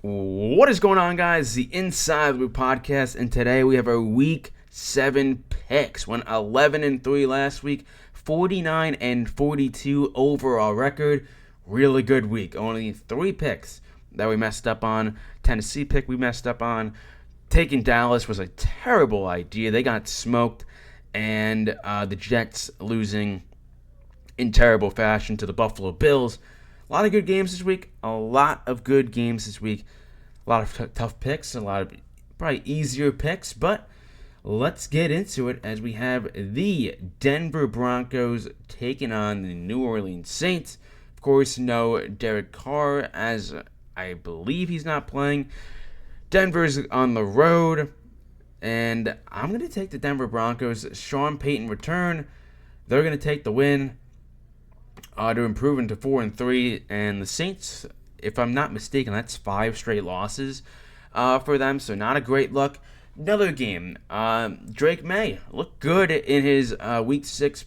What is going on, guys? The Inside Loop podcast, and today we have our Week 7 picks. Went 11-3 last week, 49-42 overall record. Really good week. Only 3 picks that we messed up on. Tennessee pick we messed up on. Taking Dallas was a terrible idea. They got smoked, and the Jets losing in terrible fashion to the Buffalo Bills. A lot of good games this week. A lot of tough picks. A lot of probably easier picks. But let's get into it as we have the Denver Broncos taking on the New Orleans Saints. Of course, no Derek Carr, as I believe he's not playing. Denver's on the road, and I'm going to take the Denver Broncos. Sean Payton return. They're going to take the win to improve into 4-3, and the Saints, if I'm not mistaken, that's 5 straight losses for them, so not a great look. Another game, Drake May looked good in his Week 6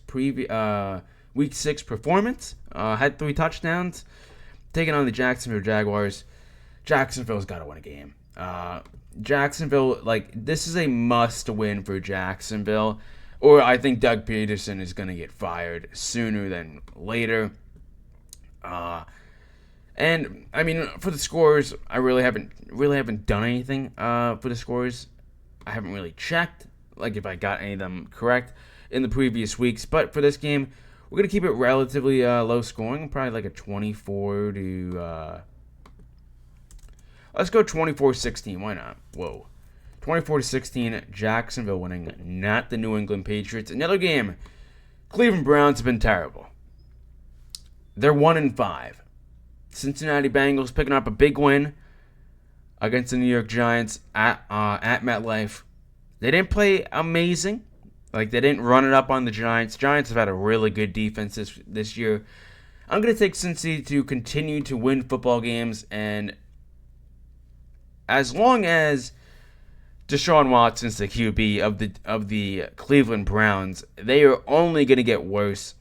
performance. Had 3 touchdowns, taking on the Jacksonville Jaguars. Jacksonville's got to win a game. Jacksonville, this is a must-win for Jacksonville. Or I think Doug Peterson is going to get fired sooner than later. And I mean, for the scores, I really haven't done anything for the scores. I haven't really checked, if I got any of them correct in the previous weeks. But for this game, we're going to keep it relatively low scoring, probably like a 24 to... let's go 24-16. Why not? Whoa. 24-16, Jacksonville winning, not the New England Patriots. Another game, Cleveland Browns have been terrible. They're 1-5. Cincinnati Bengals picking up a big win against the New York Giants at MetLife. They didn't play amazing. They didn't run it up on the Giants. Giants have had a really good defense this year. I'm going to take Cincy to continue to win football games, and as long as Deshaun Watson's the QB of the Cleveland Browns, they are only going to get worse.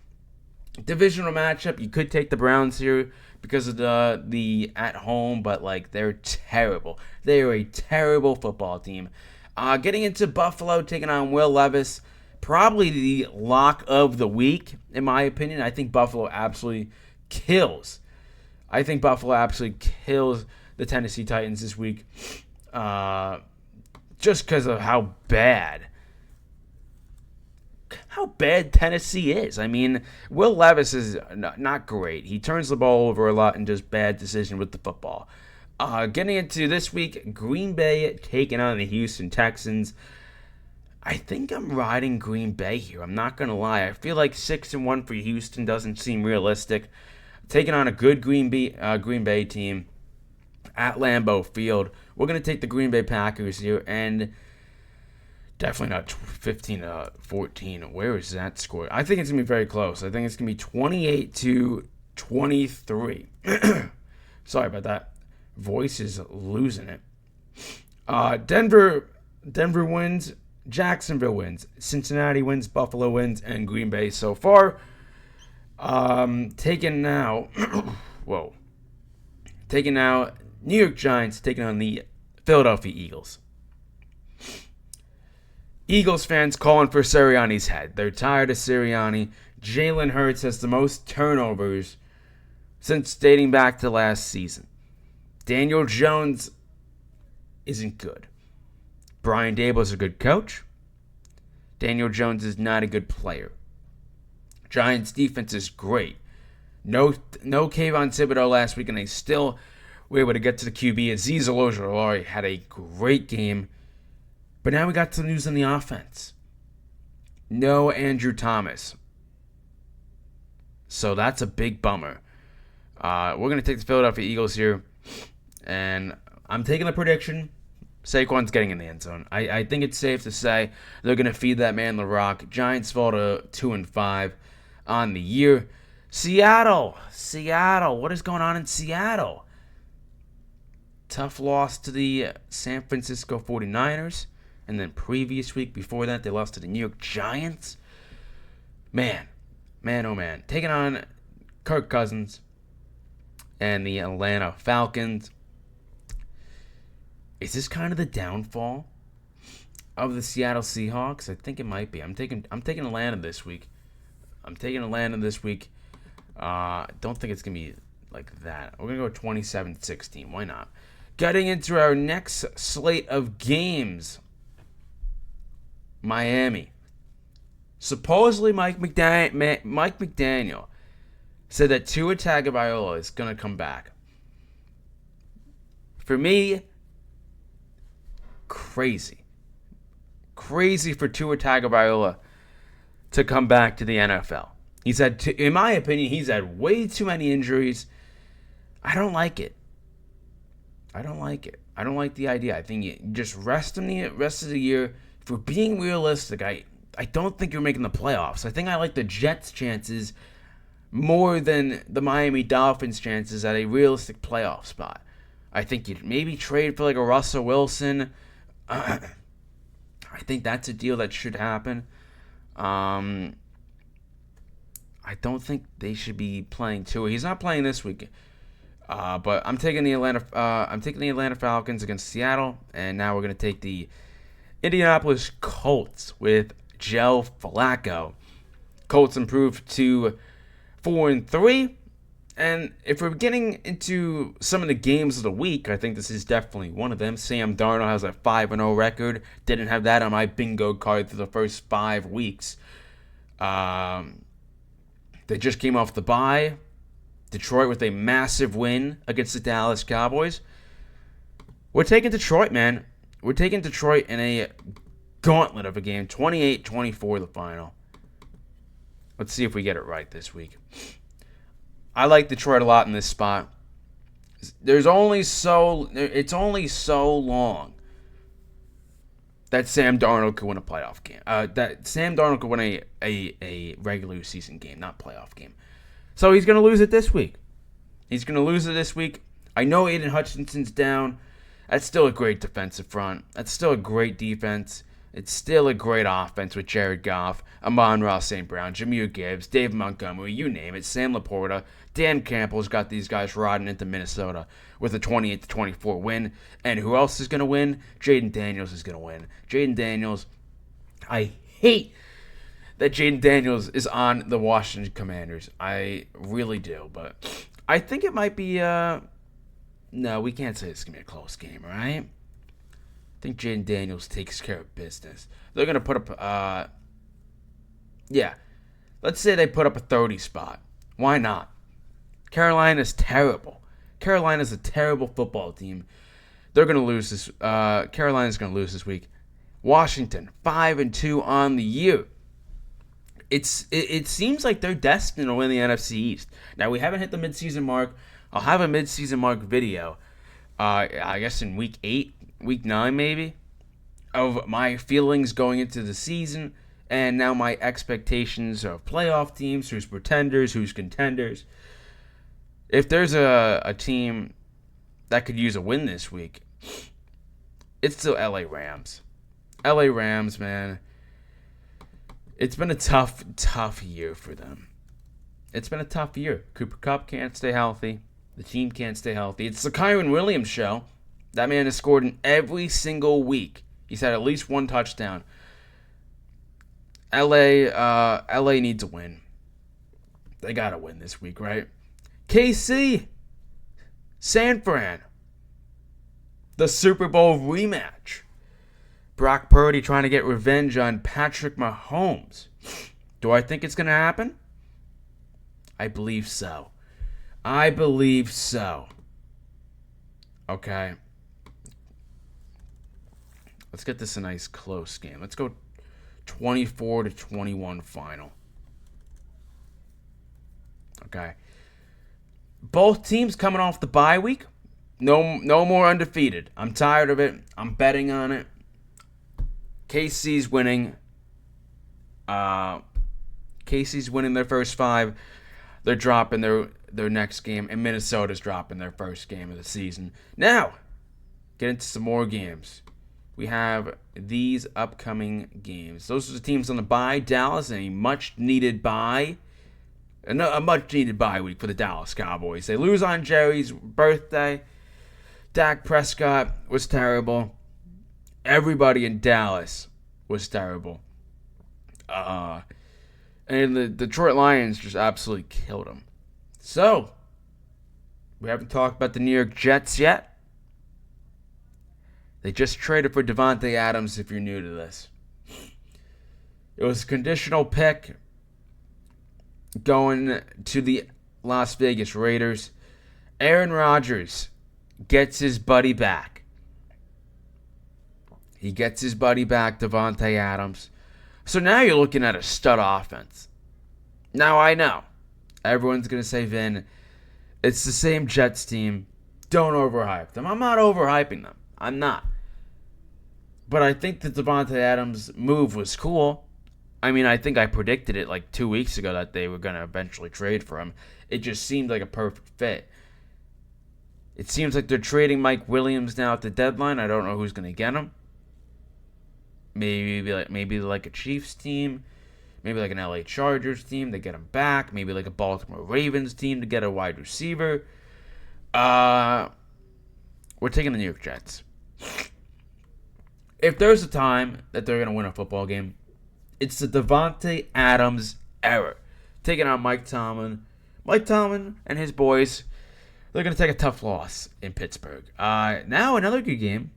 Divisional matchup, you could take the Browns here because of the at home, but they're terrible. They are a terrible football team. Getting into Buffalo, taking on Will Levis, probably the lock of the week in my opinion. I think Buffalo absolutely kills. The Tennessee Titans this week. Just because of how bad Tennessee is. I mean, Will Levis is not great. He turns the ball over a lot and does bad decisions with the football. Getting into this week, Green Bay taking on the Houston Texans. I think I'm riding Green Bay here. I'm not going to lie. I feel like 6-1 for Houston doesn't seem realistic. Taking on a good Green Bay team at Lambeau Field. We're going to take the Green Bay Packers here, and definitely not 15-14. Where is that score? I think it's going to be very close. I think it's going to be 28-23. Sorry about that. Voice is losing it. Denver wins. Jacksonville wins. Cincinnati wins. Buffalo wins. And Green Bay so far. Taking now. New York Giants taking on the Philadelphia Eagles. Eagles fans calling for Sirianni's head. They're tired of Sirianni. Jalen Hurts has the most turnovers since dating back to last season. Daniel Jones isn't good. Brian Daboll's a good coach. Daniel Jones is not a good player. Giants defense is great. No Kayvon Thibodeau last week, and they still were able to get to the QB. Azeez Ojulari had a great game. But now we got some news on the offense. No Andrew Thomas. So that's a big bummer. We're going to take the Philadelphia Eagles here. And I'm taking a prediction. Saquon's getting in the end zone. I think it's safe to say they're going to feed that man the rock. Giants fall to 2-5 on the year. Seattle. What is going on in Seattle? Tough loss to the San Francisco 49ers. And then previous week before that, they lost to the New York Giants. Man, oh man. Taking on Kirk Cousins and the Atlanta Falcons. Is this kind of the downfall of the Seattle Seahawks? I think it might be. I'm taking Atlanta this week. Don't think it's gonna be like that. We're gonna go 27-16. Why not? Getting into our next slate of games. Miami. Supposedly Mike McDaniel said that Tua Tagovailoa is gonna come back. For me, crazy for Tua Tagovailoa to come back to the NFL. In my opinion, he's had way too many injuries. I don't like it. I don't like the idea. I think you just rest him the rest of the year. If we're being realistic, I don't think you're making the playoffs. I think I like the Jets' chances more than the Miami Dolphins' chances at a realistic playoff spot. I think you'd maybe trade for like a Russell Wilson. I think that's a deal that should happen. I don't think they should be playing Tua. He's not playing this week. But I'm taking the Atlanta Falcons against Seattle, and now we're gonna take the Indianapolis Colts with Joe Flacco. Colts improved to 4-3, and if we're getting into some of the games of the week, I think this is definitely one of them. Sam Darnold has a 5-0 record. Didn't have that on my bingo card through the first 5 weeks. They just came off the bye. Detroit with a massive win against the Dallas Cowboys. We're taking Detroit, man. We're taking Detroit in a gauntlet of a game. 28-24 the final. Let's see if we get it right this week. I like Detroit a lot in this spot. It's only so long that Sam Darnold could win a playoff game. That Sam Darnold could win a regular season game, not playoff game. So he's going to lose it this week. I know Aiden Hutchinson's down. That's still a great defensive front. That's still a great defense. It's still a great offense with Jared Goff, Amon-Ra St. Brown, Jahmyr Gibbs, Dave Montgomery, you name it, Sam Laporta. Dan Campbell's got these guys riding into Minnesota with a 28-24 win. And who else is going to win? Jaden Daniels is going to win. Jaden Daniels, I hate that Jaden Daniels is on the Washington Commanders. I really do, but I think it might be, no, we can't say it's going to be a close game, right? I think Jaden Daniels takes care of business. They're going to put up, let's say they put up a 30 spot. Why not? Carolina's terrible. Carolina's a terrible football team. They're going to lose this, Carolina's going to lose this week. Washington, 5-2 on the year. It seems like they're destined to win the NFC East. Now, we haven't hit the midseason mark. I'll have a midseason mark video, I guess in week 9 maybe, of my feelings going into the season, and now my expectations of playoff teams, who's pretenders, who's contenders. If there's a team that could use a win this week, it's the LA Rams. LA Rams, man. It's been a tough year for them. It's been a tough year. Cooper Kupp can't stay healthy. The team can't stay healthy. It's the Kyren Williams show. That man has scored in every single week. He's had at least one touchdown. LA needs a win. They got to win this week, right? KC, San Fran, the Super Bowl rematch. Brock Purdy trying to get revenge on Patrick Mahomes. Do I think it's going to happen? I believe so. Okay. Let's get this a nice close game. Let's go 24-21 final. Okay. Both teams coming off the bye week. No more undefeated. I'm tired of it. I'm betting on it. KC's winning. KC's winning their first 5. They're dropping their next game, and Minnesota's dropping their first game of the season. Now, get into some more games. We have these upcoming games. Those are the teams on the bye. Dallas, a much-needed bye. A much-needed bye week for the Dallas Cowboys. They lose on Jerry's birthday. Dak Prescott was terrible. Everybody in Dallas was terrible. And the Detroit Lions just absolutely killed them. So, we haven't talked about the New York Jets yet. They just traded for Davante Adams, if you're new to this. It was a conditional pick going to the Las Vegas Raiders. Aaron Rodgers gets his buddy back. He gets his buddy back, Davante Adams. So now you're looking at a stud offense. Now I know everyone's going to say, Vin, it's the same Jets team. Don't overhype them. I'm not overhyping them. I'm not. But I think the Davante Adams move was cool. I mean, I think I predicted it like 2 weeks ago that they were going to eventually trade for him. It just seemed like a perfect fit. It seems like they're trading Mike Williams now at the deadline. I don't know who's going to get him. Maybe like a Chiefs team. Maybe like an LA Chargers team to get him back. Maybe like a Baltimore Ravens team to get a wide receiver. We're taking the New York Jets. If there's a time that they're going to win a football game, it's the Davante Adams era. Taking on Mike Tomlin. Mike Tomlin and his boys, they're going to take a tough loss in Pittsburgh. Now another good game.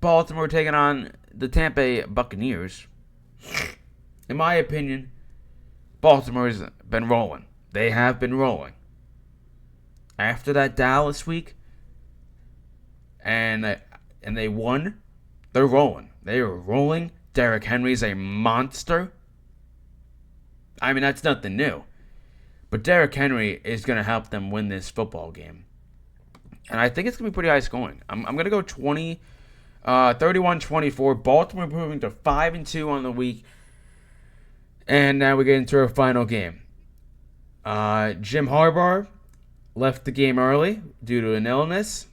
Baltimore taking on the Tampa Bay Buccaneers. In my opinion, Baltimore's been rolling. They have been rolling. After that Dallas week, and they won, they're rolling. They are rolling. Derrick Henry's a monster. I mean, that's nothing new. But Derrick Henry is going to help them win this football game. And I think it's going to be pretty high scoring. I'm going to go 31-24. Baltimore moving to 5-2 on the week. And now we get into our final game. Jim Harbaugh left the game early due to an illness.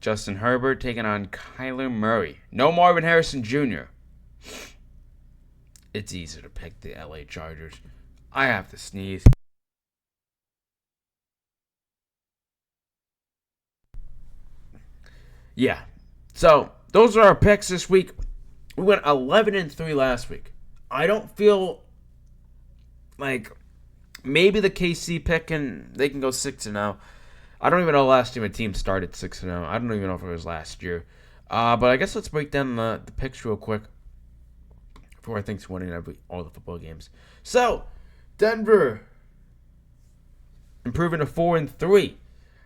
Justin Herbert taking on Kyler Murray. No Marvin Harrison Jr. It's easy to pick the LA Chargers. I have to sneeze. Yeah. So, those are our picks this week. We went 11-3 last week. I don't feel like maybe the KC pick they can go 6-0. I don't even know the last time a team started 6-0. I don't even know if it was last year. But I guess let's break down the picks real quick for I think's winning all the football games. So, Denver improving to 4-3.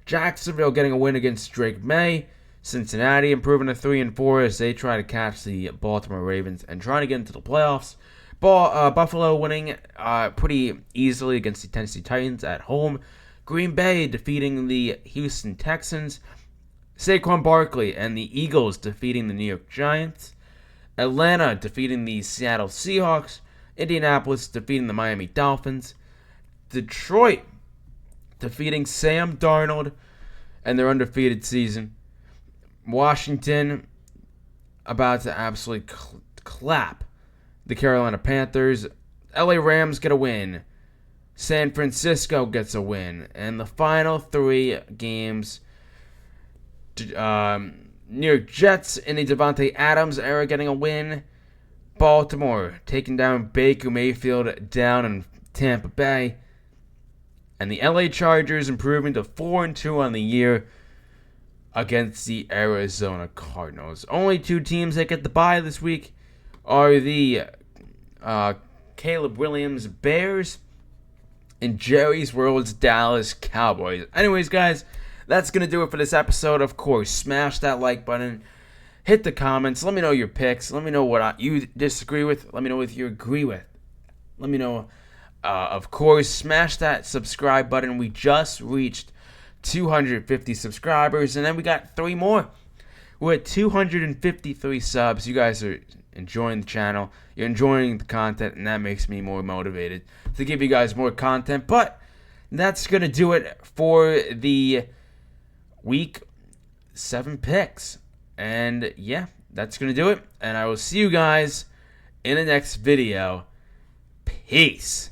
Jacksonville getting a win against Drake May. Cincinnati improving to 3-4 as they try to catch the Baltimore Ravens and trying to get into the playoffs. Buffalo winning pretty easily against the Tennessee Titans at home. Green Bay defeating the Houston Texans. Saquon Barkley and the Eagles defeating the New York Giants. Atlanta defeating the Seattle Seahawks. Indianapolis defeating the Miami Dolphins. Detroit defeating Sam Darnold and their undefeated season. Washington about to absolutely clap the Carolina Panthers. LA Rams get a win. San Francisco gets a win. And the final three games, New York Jets in the Davante Adams era getting a win. Baltimore taking down Baker Mayfield down in Tampa Bay. And the LA Chargers improving to 4-2 on the year against the Arizona Cardinals. Only two teams that get the bye this week are the Caleb Williams Bears and Jerry's World's Dallas Cowboys. Anyways, guys, that's going to do it for this episode. Of course, smash that like button. Hit the comments. Let me know your picks. Let me know what you disagree with. Let me know what you agree with. Let me know. Of course, smash that subscribe button. We just reached 250 subscribers, and then we got 3 more. We're at 253 subs. You guys are enjoying the channel. You're enjoying the content, and that makes me more motivated to give you guys more content. But that's going to do it for the week 7 picks. And yeah, that's going to do it. And I will see you guys in the next video. Peace.